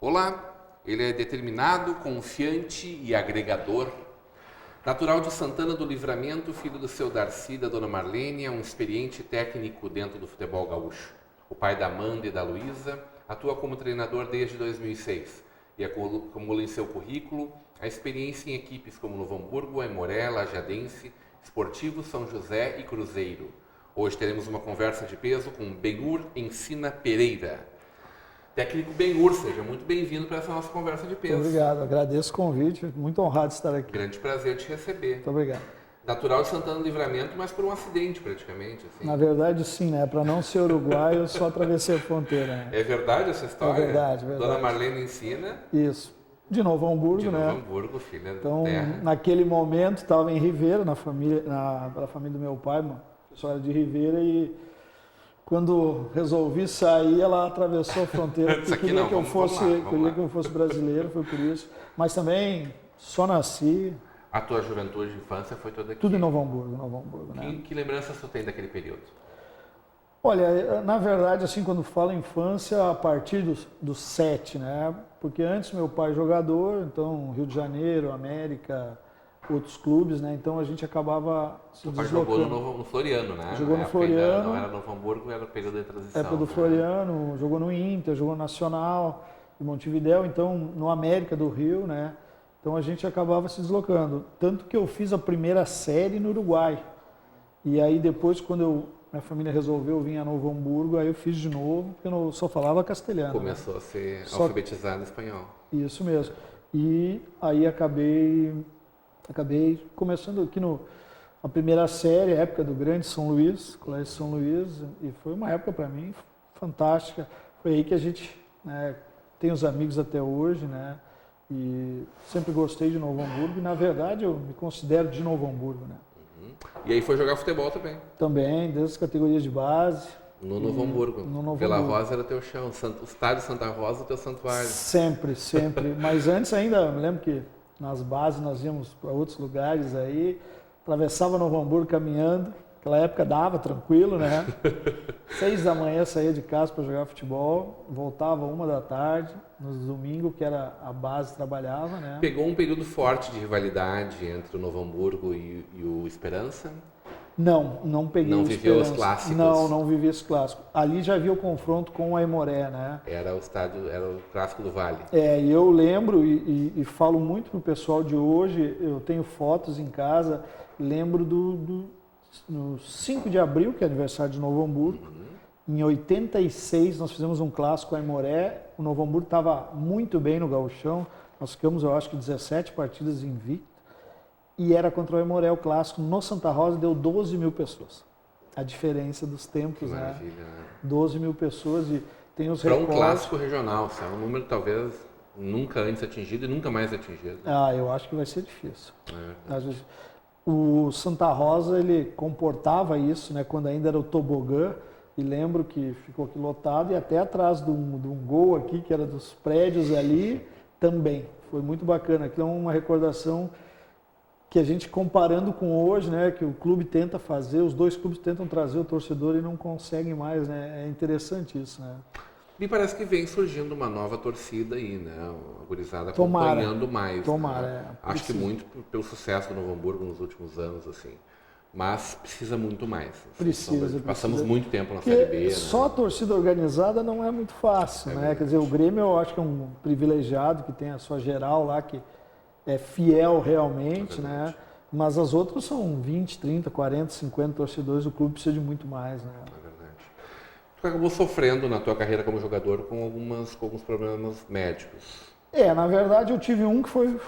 Olá, ele é determinado, confiante e agregador. Natural de Santana do Livramento, filho do seu Darcy e da dona Marlene, é um experiente técnico dentro do futebol gaúcho. O pai da Amanda e da Luísa, atua como treinador desde 2006 e acumula em seu currículo a experiência em equipes como Novo Hamburgo, Aimoré, Lajadense, Esportivo São José e Cruzeiro. Hoje teremos uma conversa de peso com Benhur Ensina Pereira. Técnico Benhur, seja muito bem-vindo para essa nossa conversa de peso. Muito obrigado, agradeço o convite, muito honrado de estar aqui. Grande prazer te receber. Muito obrigado. Natural de Santana do Livramento, mas por um acidente praticamente. Assim. Na verdade, sim, né? Para não ser uruguaio, eu só atravessei a fronteira. Né? É verdade essa história? É verdade, verdade. Dona Marlene ensina. Isso. De Novo Hamburgo, né? De Novo Hamburgo, filha então, da terra. naquele momento, estava em Ribeira, na família do meu pai, o pessoal era de Ribeira, e quando resolvi sair, ela atravessou a fronteira, porque queria que eu fosse brasileiro, foi por isso. Mas também só nasci. A tua juventude e infância foi toda aqui? Tudo em Novo Hamburgo, né? Que lembranças tu tem daquele período? Olha, na verdade, assim, quando falo infância, a partir dos 7, né? Porque antes meu pai jogador, então Rio de Janeiro, América, outros clubes, né? Então a gente acabava se deslocando. O pai jogou no Floriano, né? Jogou no Floriano. Não era Novo Hamburgo, era o período de transição. Época do Floriano, jogou no Inter, jogou no Nacional, em Montevidéu, então no América do Rio, né? Então a gente acabava se deslocando. Tanto que eu fiz a primeira série no Uruguai. E aí depois, quando minha família resolveu vir a Novo Hamburgo, aí eu fiz de novo, porque eu só falava castelhano. Começou a ser alfabetizado em espanhol. Isso mesmo. E aí acabei começando aqui a primeira série, a época do Grande São Luís, Colégio São Luís, e foi uma época para mim fantástica. Foi aí que a gente, né, tem os amigos até hoje, né? E sempre gostei de Novo Hamburgo e, na verdade, eu me considero de Novo Hamburgo, né? Uhum. E aí foi jogar futebol também? Também, desde as categorias de base. No Novo Hamburgo? No Novo Vila Hamburgo. Rosa era teu chão, o estádio Santa Rosa, o teu santuário. Sempre, sempre. Mas antes ainda, me lembro que nas bases nós íamos para outros lugares aí, atravessava Novo Hamburgo caminhando, naquela época dava tranquilo, né? 6 da manhã saía de casa para jogar futebol, voltava 1 da tarde, nos domingos, que era a base, trabalhava, né? Pegou um período forte de rivalidade entre o Novo Hamburgo e o Esperança? Não peguei Não o viveu os Esperança. clássicos? Não vivi esse clássico. Ali já havia o confronto com o Aimoré, né? Era o clássico do Vale. E eu lembro e falo muito pro pessoal de hoje, eu tenho fotos em casa, lembro no 5 de abril, que é aniversário de Novo Hamburgo. Em 86 nós fizemos um clássico com a Aimoré, o Novo Hamburgo estava muito bem no gauchão, nós ficamos, eu acho que 17 partidas invicto, e era contra o Aimoré, o clássico, no Santa Rosa deu 12 mil pessoas. A diferença dos tempos, que né? Maravilha, né? 12 mil pessoas e tem os Para recordes. um clássico regional, é um número talvez nunca antes atingido e nunca mais atingido. Eu acho que vai ser difícil. É. O Santa Rosa, ele comportava isso, né? Quando ainda era o tobogã, e lembro que ficou aqui lotado, e até atrás de um gol aqui, que era dos prédios ali, também. Foi muito bacana. Aquilo é uma recordação que a gente, comparando com hoje, né, que o clube tenta fazer, os dois clubes tentam trazer o torcedor e não conseguem mais, né? É interessante isso, né? Me parece que vem surgindo uma nova torcida aí, né? A gurizada acompanhando mais. Tomara, né? Acho que muito pelo sucesso do Novo Hamburgo nos últimos anos, assim. Mas precisa muito mais. Passamos muito tempo na Série B. Só a torcida organizada não é muito fácil, né? Quer dizer, o Grêmio eu acho que é um privilegiado, que tem a sua geral lá, que é fiel realmente, né? Mas as outras são 20, 30, 40, 50 torcedores, o clube precisa de muito mais, né? É verdade. Tu acabou sofrendo na tua carreira como jogador com alguns problemas médicos. Na verdade eu tive um que foi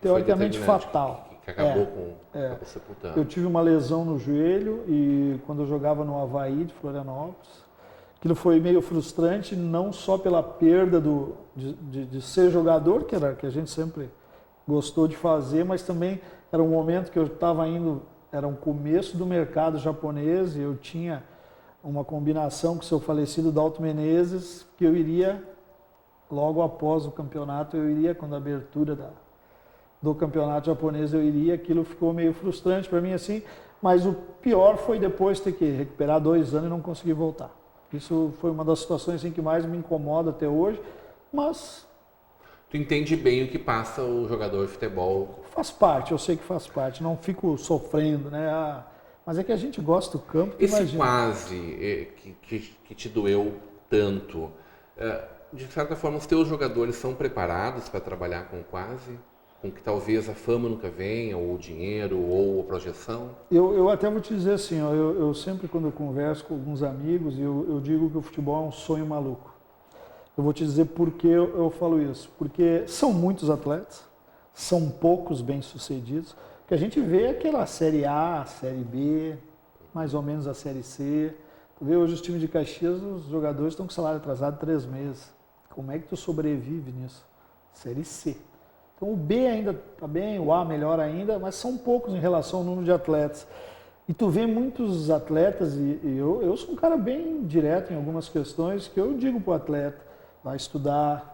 teoricamente fatal. Que acabou acabou sepultando. Eu tive uma lesão no joelho e quando eu jogava no Avaí de Florianópolis, aquilo foi meio frustrante, não só pela perda de ser jogador, que a gente sempre gostou de fazer, mas também era um momento que eu estava indo era um começo do mercado japonês e eu tinha uma combinação com o seu falecido Dalton Menezes, que eu iria, logo após o campeonato, eu iria, quando a abertura do campeonato japonês, eu iria, aquilo ficou meio frustrante para mim assim, mas o pior foi depois ter que recuperar 2 anos e não conseguir voltar. Isso foi uma das situações assim, que mais me incomoda até hoje, mas... Tu entende bem o que passa o jogador de futebol? Faz parte, eu sei que faz parte, não fico sofrendo, né? Mas é que a gente gosta do campo. Esse imagina. quase que te doeu tanto, de certa forma os teus jogadores são preparados para trabalhar com quase? Com que talvez a fama nunca venha, ou o dinheiro, ou a projeção? Eu até vou te dizer assim, ó, eu sempre quando eu converso com alguns amigos, eu digo que o futebol é um sonho maluco. Eu vou te dizer por que eu falo isso. Porque são muitos atletas, são poucos bem-sucedidos, que a gente vê aquela Série A, Série B, mais ou menos a Série C. Tu vê hoje os times de Caxias, os jogadores estão com salário atrasado 3 meses. Como é que tu sobrevive nisso? Série C. Então o B ainda está bem, o A melhor ainda, mas são poucos em relação ao número de atletas. E tu vê muitos atletas, e eu sou um cara bem direto em algumas questões, que eu digo para o atleta, vai estudar.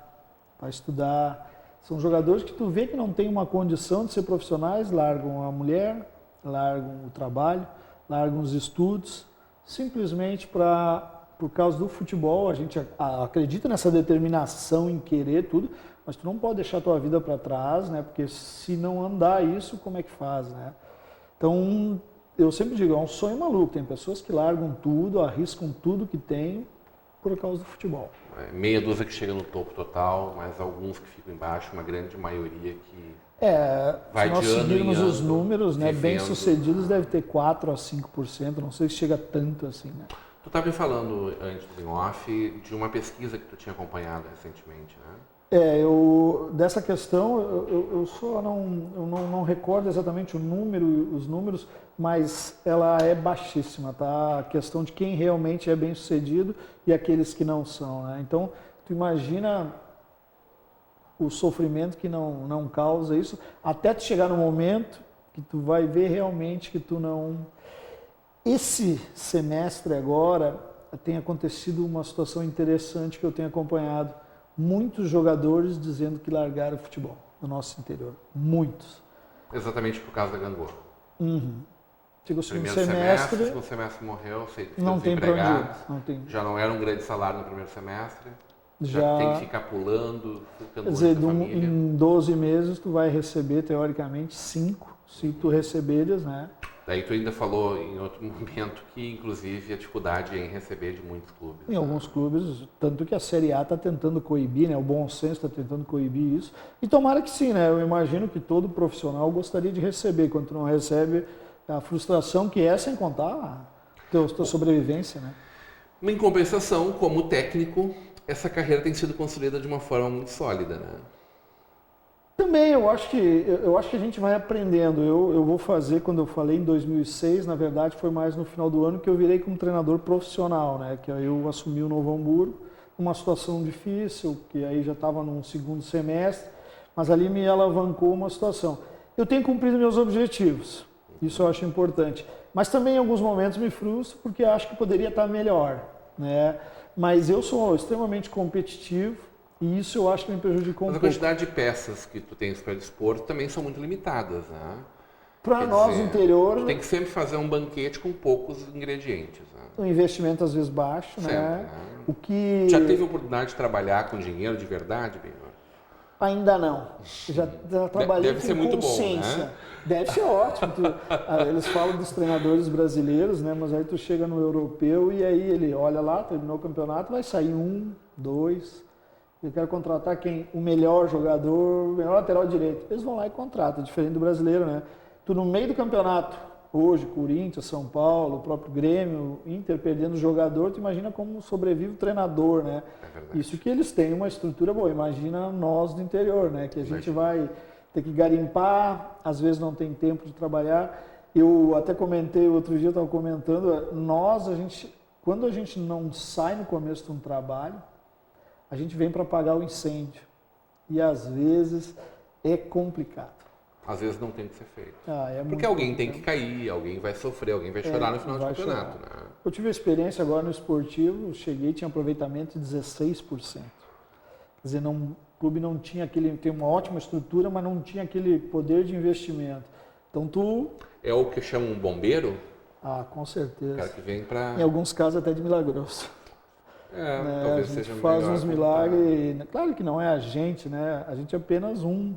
São jogadores que tu vê que não tem uma condição de ser profissionais, largam a mulher, largam o trabalho, largam os estudos, simplesmente por causa do futebol. A gente acredita nessa determinação em querer tudo, mas tu não pode deixar a tua vida para trás, né? Porque se não andar isso, como é que faz, né? Então, eu sempre digo, é um sonho maluco. Tem pessoas que largam tudo, arriscam tudo que tem por causa do futebol. Meia dúzia que chega no topo total, mas alguns que ficam embaixo, uma grande maioria que vai se nós de ano seguirmos em ano, os números, né, vivendo. bem-sucedidos deve ter 4 a 5%, não sei se chega tanto assim, né? Tu estava me falando antes em off de uma pesquisa que tu tinha acompanhado recentemente, né? Dessa questão, eu só não recordo exatamente os números, mas ela é baixíssima, tá? A questão de quem realmente é bem sucedido e aqueles que não são, né? Então, tu imagina o sofrimento que não causa isso, até tu chegar no momento que tu vai ver realmente que tu não... Esse semestre agora tem acontecido uma situação interessante que eu tenho acompanhado. Muitos jogadores dizendo que largaram o futebol no nosso interior. Muitos. Exatamente por causa da gangorra. Chega o segundo segundo semestre morreu, não tem para onde ir. Já não era um grande salário no primeiro semestre. Já tem que ficar pulando, ficando longe da família. Em 12 meses tu vai receber, teoricamente, 5, se tu receberes, né? Daí tu ainda falou em outro momento que, inclusive, a dificuldade é em receber de muitos clubes. Em alguns clubes, tanto que a Série A está tentando coibir, né? O bom senso está tentando coibir isso. E tomara que sim, né? Eu imagino que todo profissional gostaria de receber. Quando tu não recebe, a frustração que é, sem contar a tua sobrevivência, né? Em compensação, como técnico, essa carreira tem sido construída de uma forma muito sólida, né? Também, eu acho que a gente vai aprendendo. Eu vou fazer, quando eu falei em 2006, na verdade foi mais no final do ano que eu virei como treinador profissional, né? Que aí eu assumi o Novo Hamburgo, uma situação difícil, que aí já estava num segundo semestre, mas ali me alavancou uma situação. Eu tenho cumprido meus objetivos, isso eu acho importante. Mas também em alguns momentos me frustro porque acho que poderia estar melhor, né? Mas eu sou extremamente competitivo, e isso eu acho que me prejudicou um pouco. Mas a quantidade de peças que tu tens para dispor também são muito limitadas, né? Para nós, no interior... Tu tem que sempre fazer um banquete com poucos ingredientes, né? Um investimento às vezes baixo, sempre, né? O que... Já teve a oportunidade de trabalhar com dinheiro de verdade, Benhor? Ainda não. Já trabalhei Deve ser muito consciência. bom, né? Deve ser ótimo. Eles falam dos treinadores brasileiros, né? Mas aí tu chega no europeu e aí ele olha lá, terminou o campeonato, vai sair 1, 2... Eu quero contratar quem? O melhor jogador, o melhor lateral direito. Eles vão lá e contratam, diferente do brasileiro, né? Tu no meio do campeonato, hoje, Corinthians, São Paulo, o próprio Grêmio, Inter perdendo o jogador, tu imagina como sobrevive o treinador, né? Isso que eles têm uma estrutura boa. Imagina nós do interior, né? Que a gente vai ter que garimpar, às vezes não tem tempo de trabalhar. Eu até comentei, outro dia eu estava comentando, quando a gente não sai no começo de um trabalho, a gente vem para apagar o incêndio. E às vezes é complicado. às vezes não tem que ser feito. É porque alguém tem que cair, alguém vai sofrer, alguém vai chorar no final do campeonato. Né? Eu tive a experiência agora no esportivo, cheguei, tinha aproveitamento de 16%. Quer dizer, o clube não tinha tem uma ótima estrutura, mas não tinha aquele poder de investimento. Então É o que chama um bombeiro? Com certeza. O cara que vem para... Em alguns casos até de milagroso. Talvez seja melhor. Faz uns milagres, claro que não é a gente, né? A gente é apenas um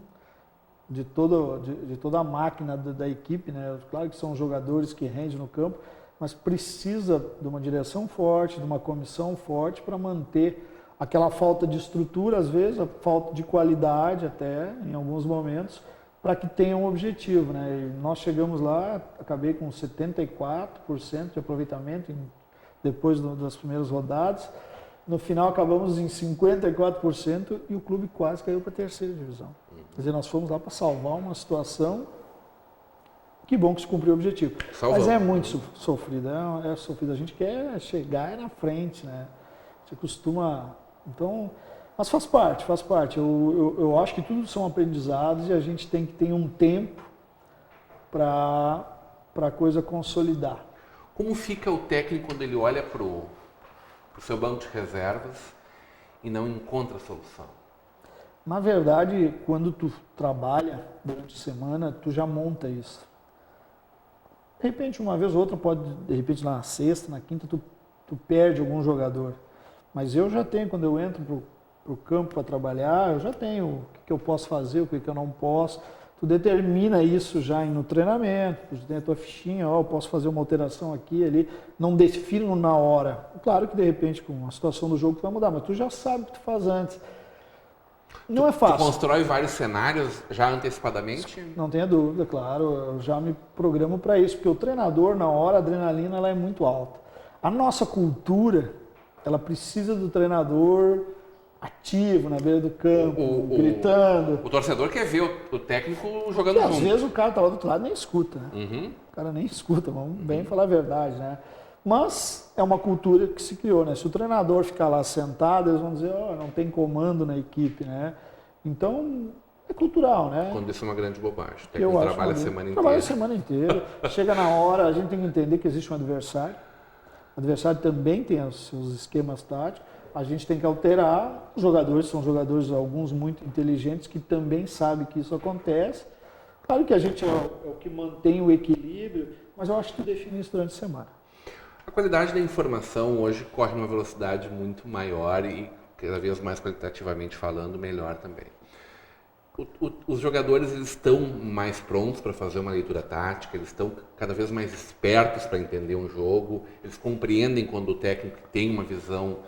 de toda a máquina da equipe, né? Claro que são jogadores que rendem no campo, mas precisa de uma direção forte, de uma comissão forte para manter aquela falta de estrutura, às vezes, a falta de qualidade até, em alguns momentos, para que tenha um objetivo, né? E nós chegamos lá, acabei com 74% de aproveitamento depois das primeiras rodadas. No final acabamos em 54% e o clube quase caiu para a terceira divisão. Quer dizer, nós fomos lá para salvar uma situação. Que bom que se cumpriu o objetivo. Mas é muito sofrido, é sofrido. A gente quer chegar na frente, né? A gente costuma... Então, mas faz parte. Eu acho que tudo são aprendizados e a gente tem que ter um tempo para a coisa consolidar. Como fica o técnico quando ele olha para o seu banco de reservas e não encontra solução? Na verdade, quando tu trabalha durante a semana, tu já monta isso. De repente, uma vez ou outra, de repente na sexta, na quinta, tu perde algum jogador. Mas eu já tenho, quando eu entro para o campo para trabalhar, eu já tenho o que eu posso fazer, o que eu não posso. Tu determina isso já no treinamento, tu tem a tua fichinha, eu posso fazer uma alteração aqui e ali, não defino na hora. Claro que de repente com a situação do jogo tu vai mudar, mas tu já sabe o que tu faz antes. Não é fácil. Tu constrói vários cenários já antecipadamente? Não tenha dúvida, claro, eu já me programo para isso, porque o treinador na hora, a adrenalina ela é muito alta. A nossa cultura, ela precisa do treinador ativo na beira do campo, gritando. O torcedor quer ver o técnico jogando junto. Às vezes o cara tá lá do outro lado e nem escuta, né? Uhum. O cara nem escuta, vamos bem falar a verdade, né? Mas é uma cultura que se criou, né? Se o treinador ficar lá sentado, eles vão dizer, não tem comando na equipe, né? Então, é cultural, né? Quando isso é uma grande bobagem. O técnico trabalha a semana inteira. Trabalha a semana inteira. Chega na hora, a gente tem que entender que existe um adversário. O adversário também tem os seus esquemas táticos. A gente tem que alterar. Os jogadores são jogadores, alguns muito inteligentes, que também sabem que isso acontece. Claro que a gente é o que mantém o equilíbrio, mas eu acho que define isso durante a semana. A qualidade da informação hoje corre uma velocidade muito maior e cada vez mais qualitativamente falando, melhor também. Os jogadores eles estão mais prontos para fazer uma leitura tática, eles estão cada vez mais espertos para entender um jogo, eles compreendem quando o técnico tem uma visão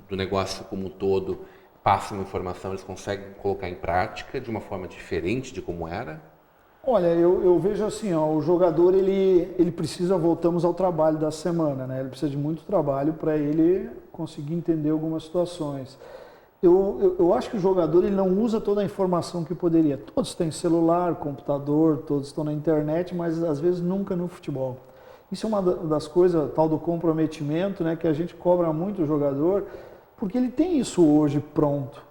do negócio como um todo, passa uma informação, eles conseguem colocar em prática de uma forma diferente de como era? Olha, eu vejo assim, o jogador ele precisa, voltamos ao trabalho da semana, né? Ele precisa de muito trabalho para ele conseguir entender algumas situações. Eu acho que o jogador ele não usa toda a informação que poderia. Todos têm celular, computador, todos estão na internet, mas às vezes nunca no futebol. Isso é uma das coisas, tal do comprometimento, né, que a gente cobra muito o jogador, porque ele tem isso hoje pronto.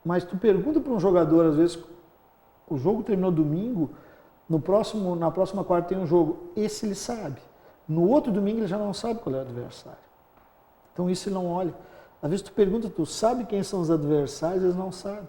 Mas tu pergunta para um jogador, às vezes, o jogo terminou domingo, na próxima quarta tem um jogo. Esse ele sabe. No outro domingo ele já não sabe qual é o adversário. Então isso ele não olha. Às vezes tu pergunta, tu sabe quem são os adversários, eles não sabem.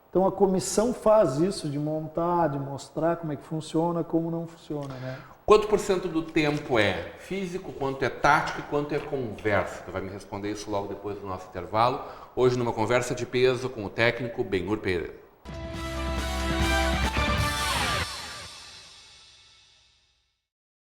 Então a comissão faz isso, de montar, de mostrar como é que funciona, como não funciona, né? Quanto por cento do tempo é físico, quanto é tático e quanto é conversa? Tu vai me responder isso logo depois do nosso intervalo. Hoje numa conversa de peso com o técnico Benhur Pereira.